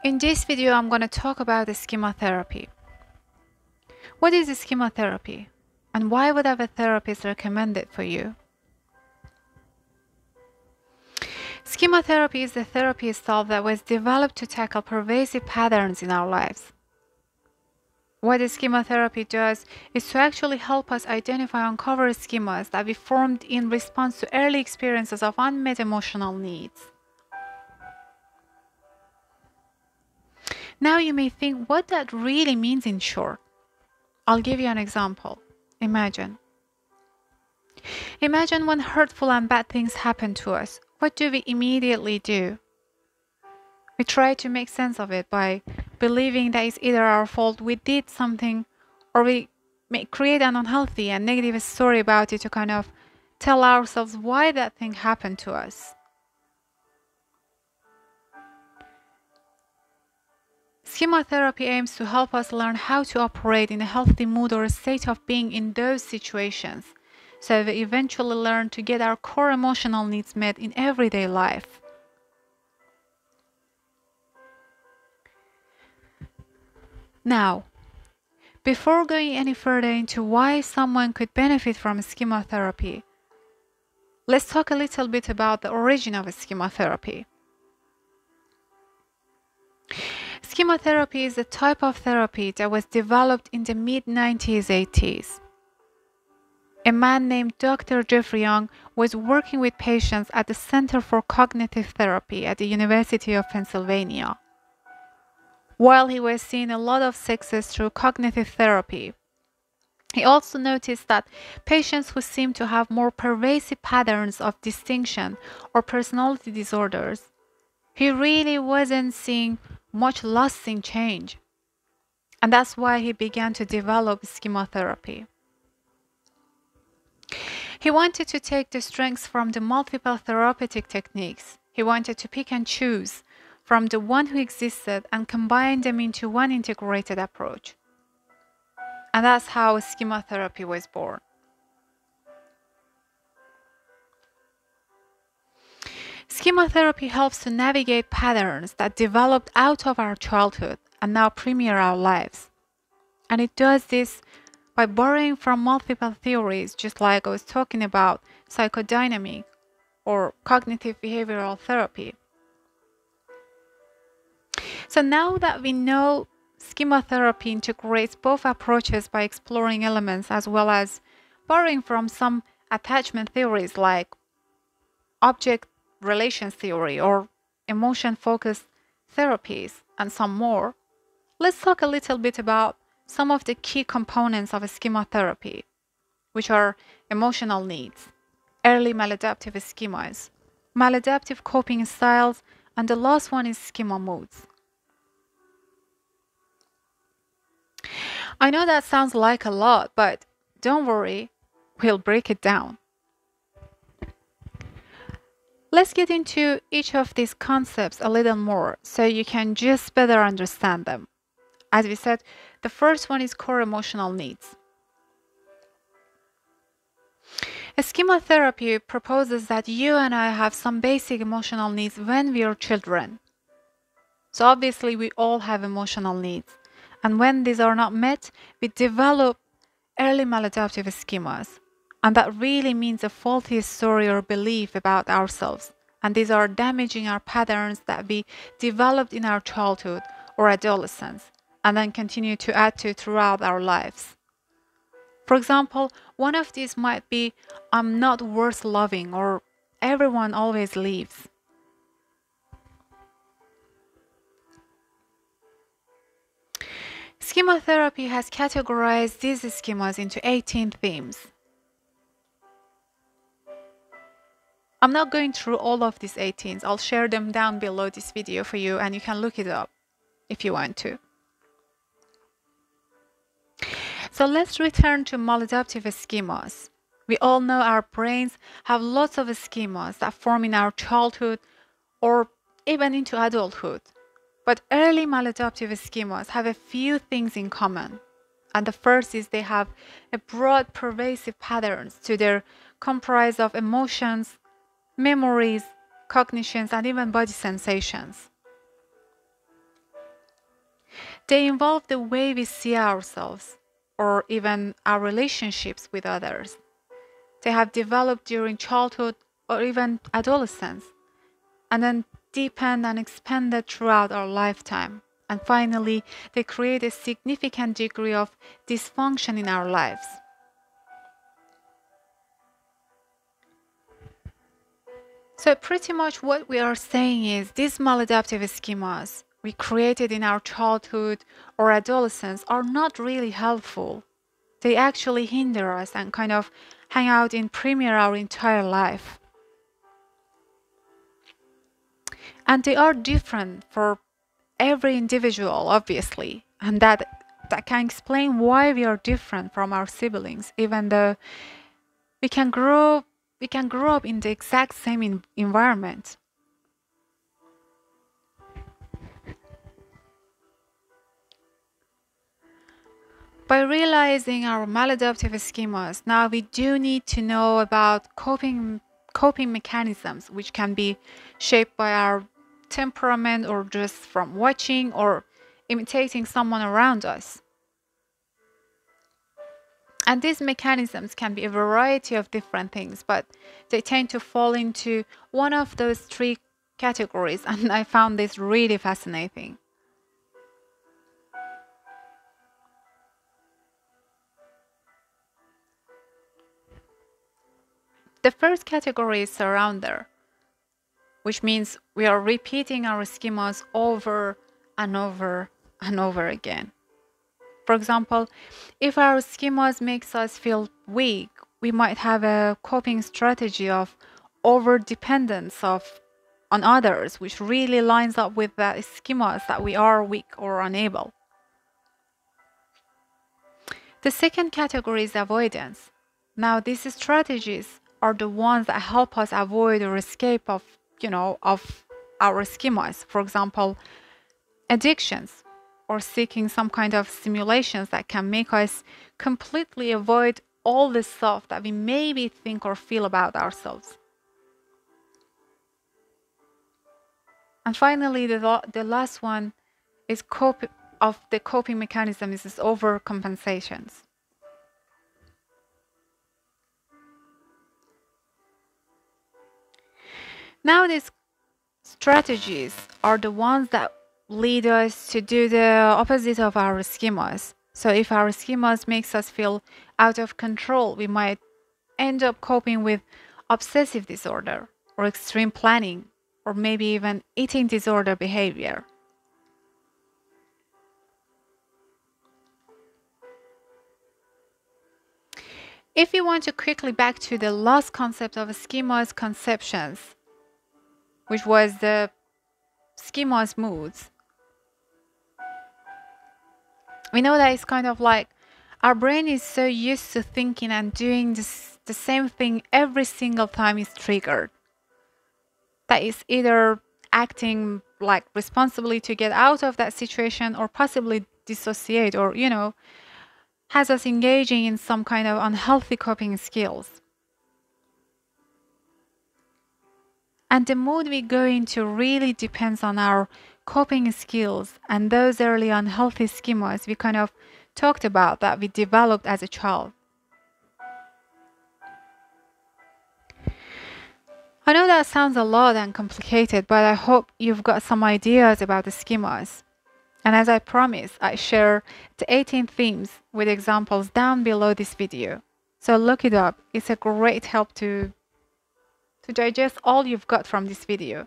In this video, I'm going to talk about the schema therapy. What is a schema therapy? And why would have a therapist recommend it for you? Schema therapy is the therapy style that was developed to tackle pervasive patterns in our lives. What the schema therapy does is to actually help us identify and uncover schemas that we formed in response to early experiences of unmet emotional needs. Now you may think what that really means in short. I'll give you an example. Imagine when hurtful and bad things happen to us. What do we immediately do? We try to make sense of it by believing that it's either our fault, we did something, or we may create an unhealthy and negative story about it to kind of tell ourselves why that thing happened to us. Schema therapy aims to help us learn how to operate in a healthy mood or a state of being in those situations, so we eventually learn to get our core emotional needs met in everyday life. Now, before going any further into why someone could benefit from schema therapy, let's talk a little bit about the origin of schema therapy. Schema therapy is a type of therapy that was developed in the mid-1980s. A man named Dr. Jeffrey Young was working with patients at the Center for Cognitive Therapy at the University of Pennsylvania. While he was seeing a lot of success through cognitive therapy, he also noticed that patients who seemed to have more pervasive patterns of distinction or personality disorders, he really wasn't seeing much lasting change. And that's why he began to develop schema therapy. He wanted to take the strengths from the multiple therapeutic techniques. He wanted to pick and choose from the one who existed and combine them into one integrated approach. And that's how schema therapy was born. Schema therapy helps to navigate patterns that developed out of our childhood and now permeate our lives. And it does this by borrowing from multiple theories, just like I was talking about psychodynamic or cognitive behavioral therapy. So now that we know schema therapy integrates both approaches by exploring elements as well as borrowing from some attachment theories like object relations theory or emotion-focused therapies and some more, let's talk a little bit about some of the key components of a schema therapy, which are emotional needs, early maladaptive schemas, maladaptive coping styles, and the last one is schema moods. I know that sounds like a lot, but don't worry, we'll break it down. Let's get into each of these concepts a little more so you can just better understand them. As we said, the first one is core emotional needs. A schema therapy proposes that you and I have some basic emotional needs when we are children. So obviously we all have emotional needs. And when these are not met, we develop early maladaptive schemas. And that really means a faulty story or belief about ourselves. And these are damaging our patterns that we developed in our childhood or adolescence, and then continue to add to throughout our lives. For example, one of these might be, I'm not worth loving, or everyone always leaves. Schema therapy has categorized these schemas into 18 themes. I'm not going through all of these 18s. I'll share them down below this video for you and you can look it up if you want to. So let's return to maladaptive schemas. We all know our brains have lots of schemas that form in our childhood or even into adulthood. But early maladaptive schemas have a few things in common. And the first is they have a broad pervasive patterns to their comprise of emotions, memories, cognitions, and even body sensations. They involve the way we see ourselves or even our relationships with others. They have developed during childhood or even adolescence, and then deepened and expanded throughout our lifetime. And finally, they create a significant degree of dysfunction in our lives. So pretty much what we are saying is these maladaptive schemas we created in our childhood or adolescence are not really helpful. They actually hinder us and kind of hang out in premier our entire life. And they are different for every individual, obviously. And that can explain why we are different from our siblings, even though we can grow up in the exact same environment. By realizing our maladaptive schemas, now we do need to know about coping mechanisms, which can be shaped by our temperament or just from watching or imitating someone around us. And these mechanisms can be a variety of different things, but they tend to fall into one of those three categories, and I found this really fascinating. The first category is surrounder, which means we are repeating our schemas over and over and over again. For example, if our schemas makes us feel weak, we might have a coping strategy of over dependence on others, which really lines up with the schemas that we are weak or unable. The second category is avoidance. Now, these strategies are the ones that help us avoid or escape of our schemas. For example, addictions or seeking some kind of stimulations that can make us completely avoid all the stuff that we maybe think or feel about ourselves. And finally, the last one is the coping mechanism is overcompensations. Now, these strategies are the ones that lead us to do the opposite of our schemas. So if our schemas makes us feel out of control, we might end up coping with obsessive disorder or extreme planning or maybe even eating disorder behavior. If you want to quickly back to the last concept of schemas conceptions, which was the schemas moods, we know that it's kind of like our brain is so used to thinking and doing the same thing every single time it's triggered. That is either acting like responsibly to get out of that situation or possibly dissociate or, has us engaging in some kind of unhealthy coping skills. And the mood we go into really depends on our coping skills and those early unhealthy schemas we kind of talked about that we developed as a child. I know that sounds a lot and complicated, but I hope you've got some ideas about the schemas. And as I promised, I share the 18 themes with examples down below this video. So look it up. It's a great help to digest all you've got from this video.